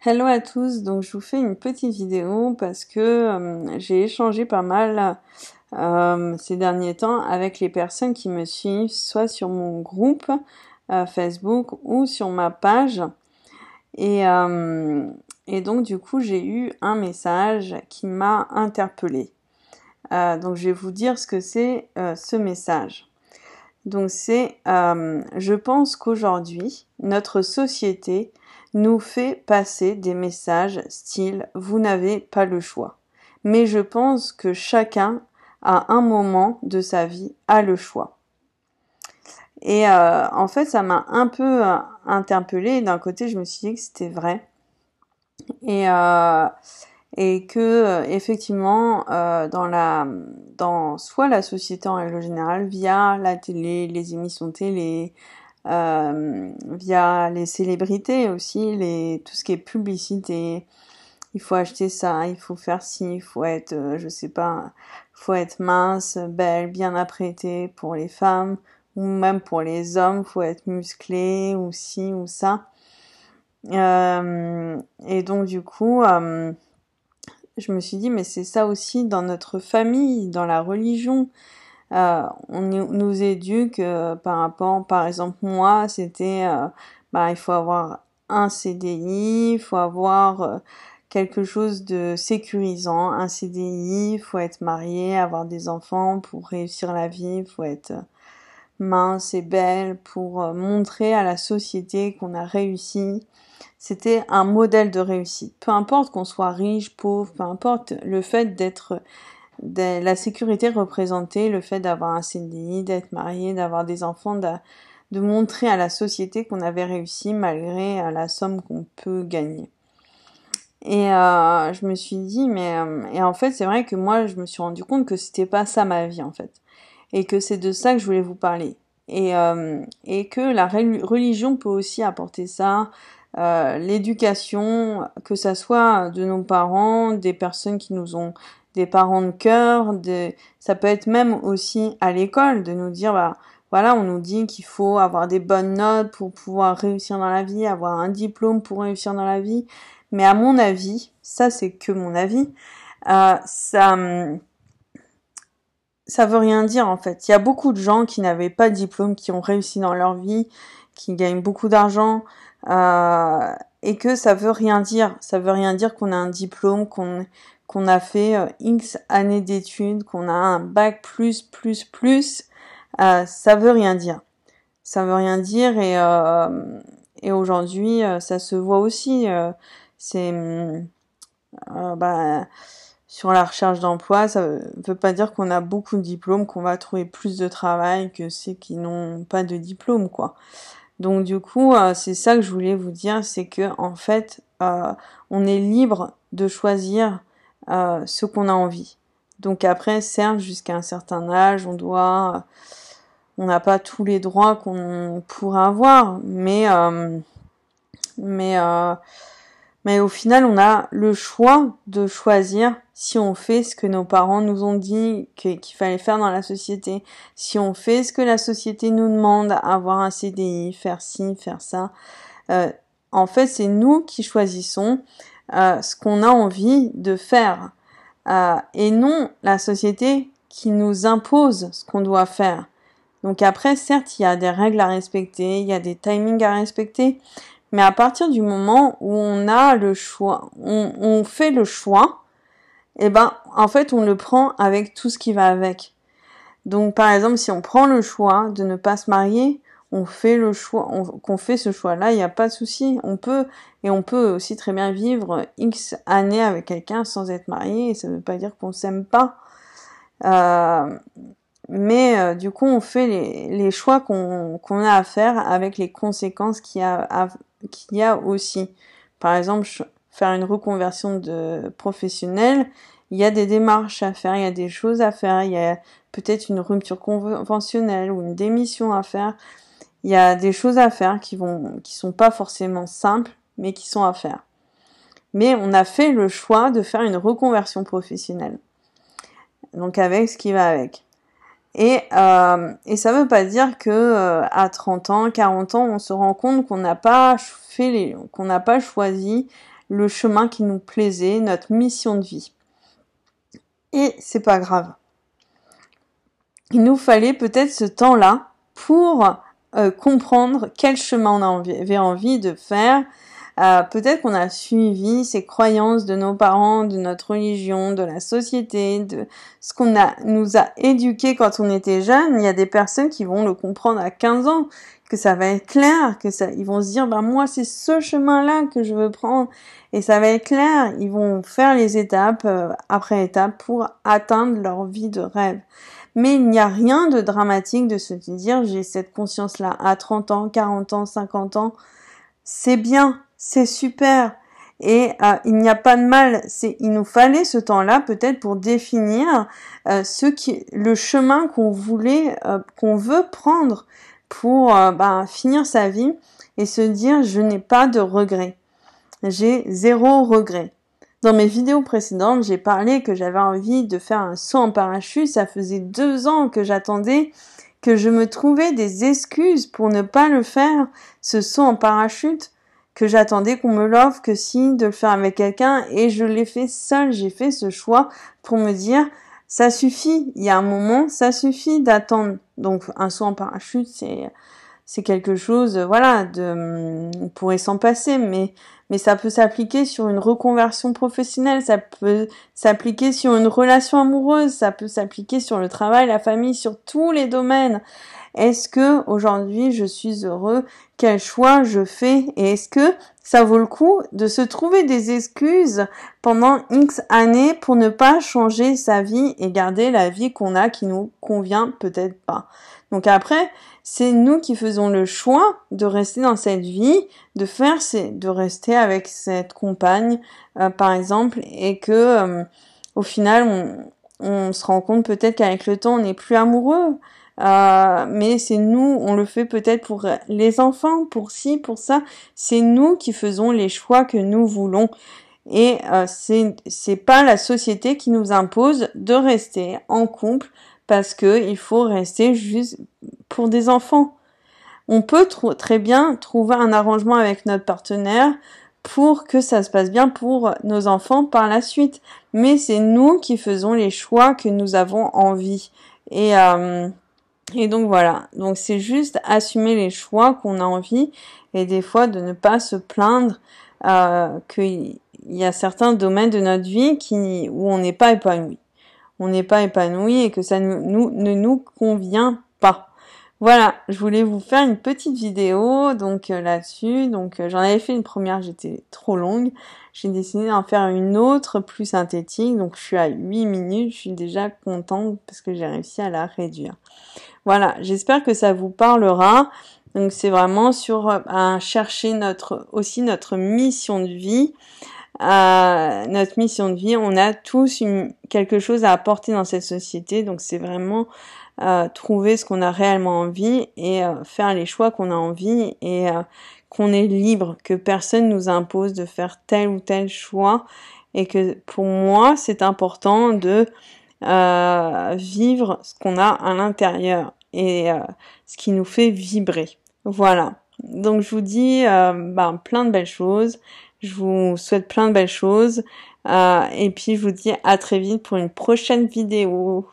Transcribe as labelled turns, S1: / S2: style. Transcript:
S1: Hello à tous, donc je vous fais une petite vidéo parce que j'ai échangé pas mal ces derniers temps avec les personnes qui me suivent, soit sur mon groupe Facebook ou sur ma page. Et, euh, et donc du coup j'ai eu un message qui m'a interpellée. Donc je vais vous dire ce que c'est ce message. Donc je pense qu'aujourd'hui, notre société nous fait passer des messages style « vous n'avez pas le choix ». Mais je pense que chacun, à un moment de sa vie, a le choix. Et en fait, ça m'a un peu interpellée. D'un côté, je me suis dit que c'était vrai. Et, euh, et que effectivement dans soit la société en règle générale via la télé, les émissions télé, via les célébrités aussi, tout ce qui est publicité, il faut acheter ça, il faut faire ci, il faut être je sais pas, faut être mince, belle, bien apprêtée pour les femmes ou même pour les hommes, faut être musclé ou ci ou ça. Et donc du coup je me suis dit, mais c'est ça aussi dans notre famille, dans la religion. On nous éduque par exemple, moi, c'était, il faut avoir un CDI, il faut avoir quelque chose de sécurisant, un CDI, il faut être marié, avoir des enfants pour réussir la vie, il faut être mince et belle pour montrer à la société qu'on a réussi. C'était un modèle de réussite. Peu importe qu'on soit riche, pauvre, peu importe, le fait la sécurité représentée, le fait d'avoir un CDI, d'être marié, d'avoir des enfants, de montrer à la société qu'on avait réussi malgré la somme qu'on peut gagner. Et je me suis dit, et en fait, c'est vrai que moi, je me suis rendu compte que c'était pas ça ma vie, en fait. Et que c'est de ça que je voulais vous parler. Et que la religion peut aussi apporter ça, l'éducation, que ça soit de nos parents, des personnes qui nous ont, des parents de cœur, ça peut être même aussi à l'école de nous dire, voilà, on nous dit qu'il faut avoir des bonnes notes pour pouvoir réussir dans la vie, avoir un diplôme pour réussir dans la vie. Mais à mon avis, ça c'est que mon avis, ça veut rien dire en fait. Il y a beaucoup de gens qui n'avaient pas de diplôme, qui ont réussi dans leur vie, qui gagnent beaucoup d'argent, et que ça veut rien dire. Ça veut rien dire qu'on a un diplôme, qu'on a fait X années d'études, qu'on a un bac plus. Ça veut rien dire. Ça veut rien dire et aujourd'hui ça se voit aussi. C'est sur la recherche d'emploi, ça veut pas dire qu'on a beaucoup de diplômes, qu'on va trouver plus de travail que ceux qui n'ont pas de diplôme, quoi. Donc du coup, c'est ça que je voulais vous dire, c'est que en fait, on est libre de choisir ce qu'on a envie. Donc après, certes, jusqu'à un certain âge, on n'a pas tous les droits qu'on pourrait avoir, mais au final, on a le choix de choisir si on fait ce que nos parents nous ont dit qu'il fallait faire dans la société, si on fait ce que la société nous demande, avoir un CDI, faire ci, faire ça. En fait, c'est nous qui choisissons ce qu'on a envie de faire et non la société qui nous impose ce qu'on doit faire. Donc après, certes, il y a des règles à respecter, il y a des timings à respecter, mais à partir du moment où on a le choix, on fait le choix, en fait, on le prend avec tout ce qui va avec. Donc, par exemple, si on prend le choix de ne pas se marier, on fait le choix, qu'on fait ce choix-là, il n'y a pas de souci. On peut aussi très bien vivre X années avec quelqu'un sans être marié, et ça ne veut pas dire qu'on s'aime pas. Mais du coup, on fait les choix qu'on a à faire avec les conséquences qu'il y a aussi. Par exemple, faire une reconversion de professionnel, il y a des démarches à faire, il y a des choses à faire, il y a peut-être une rupture conventionnelle ou une démission à faire. Il y a des choses à faire qui sont pas forcément simples, mais qui sont à faire. Mais on a fait le choix de faire une reconversion professionnelle. Donc avec ce qui va avec. Et ça veut pas dire que à 30 ans, 40 ans, on se rend compte qu'on n'a pas choisi le chemin qui nous plaisait, notre mission de vie. Et c'est pas grave. Il nous fallait peut-être ce temps-là pour comprendre quel chemin on avait envie de faire. Peut-être qu'on a suivi ces croyances de nos parents, de notre religion, de la société, de ce qu'on nous a éduqués quand on était jeune. Il y a des personnes qui vont le comprendre à 15 ans, que ça va être clair, ils vont se dire, moi, c'est ce chemin-là que je veux prendre. Et ça va être clair. Ils vont faire les étapes après étapes pour atteindre leur vie de rêve. Mais il n'y a rien de dramatique de se dire, j'ai cette conscience-là à 30 ans, 40 ans, 50 ans. C'est bien, c'est super. Et il n'y a pas de mal. Il nous fallait ce temps-là peut-être pour définir le chemin qu'on veut prendre pour finir sa vie et se dire, je n'ai pas de regrets. J'ai 0 regret. Dans mes vidéos précédentes, j'ai parlé que j'avais envie de faire un saut en parachute. Ça faisait 2 ans que j'attendais, que je me trouvais des excuses pour ne pas le faire, ce saut en parachute, que j'attendais qu'on me l'offre, que si, de le faire avec quelqu'un, et je l'ai fait seule. J'ai fait ce choix pour me dire, ça suffit. Il y a un moment, ça suffit d'attendre. Donc, un saut en parachute, c'est quelque chose, on pourrait s'en passer, mais ça peut s'appliquer sur une reconversion professionnelle, ça peut s'appliquer sur une relation amoureuse, ça peut s'appliquer sur le travail, la famille, sur tous les domaines. Est-ce que aujourd'hui je suis heureux? Quel choix je fais? Et est-ce que ça vaut le coup de se trouver des excuses pendant X années pour ne pas changer sa vie et garder la vie qu'on a qui nous convient peut-être pas? Donc après, c'est nous qui faisons le choix de rester dans cette vie, de rester avec cette compagne, par exemple, et que au final, on se rend compte peut-être qu'avec le temps, on n'est plus amoureux. Mais c'est nous, on le fait peut-être pour les enfants, pour ci, pour ça. C'est nous qui faisons les choix que nous voulons. Et c'est pas la société qui nous impose de rester en couple parce que il faut rester juste pour des enfants. On peut très bien trouver un arrangement avec notre partenaire pour que ça se passe bien pour nos enfants par la suite. Mais c'est nous qui faisons les choix que nous avons envie. Et donc voilà. Donc c'est juste assumer les choix qu'on a envie et des fois de ne pas se plaindre qu'il y a certains domaines de notre vie où on n'est pas épanoui. On n'est pas épanoui et que ça ne nous convient pas. Voilà, je voulais vous faire une petite vidéo là-dessus. Donc j'en avais fait une première, j'étais trop longue. J'ai décidé d'en faire une autre plus synthétique. Donc je suis à 8 minutes, je suis déjà contente parce que j'ai réussi à la réduire. Voilà, j'espère que ça vous parlera. Donc c'est vraiment sur chercher notre mission de vie. Notre mission de vie, on a tous quelque chose à apporter dans cette société, donc c'est vraiment trouver ce qu'on a réellement envie et faire les choix qu'on a envie et qu'on est libre, que personne nous impose de faire tel ou tel choix et que pour moi c'est important de vivre ce qu'on a à l'intérieur et ce qui nous fait vibrer. Voilà. Donc je vous dis plein de belles choses. Je vous souhaite plein de belles choses. Et puis je vous dis à très vite pour une prochaine vidéo.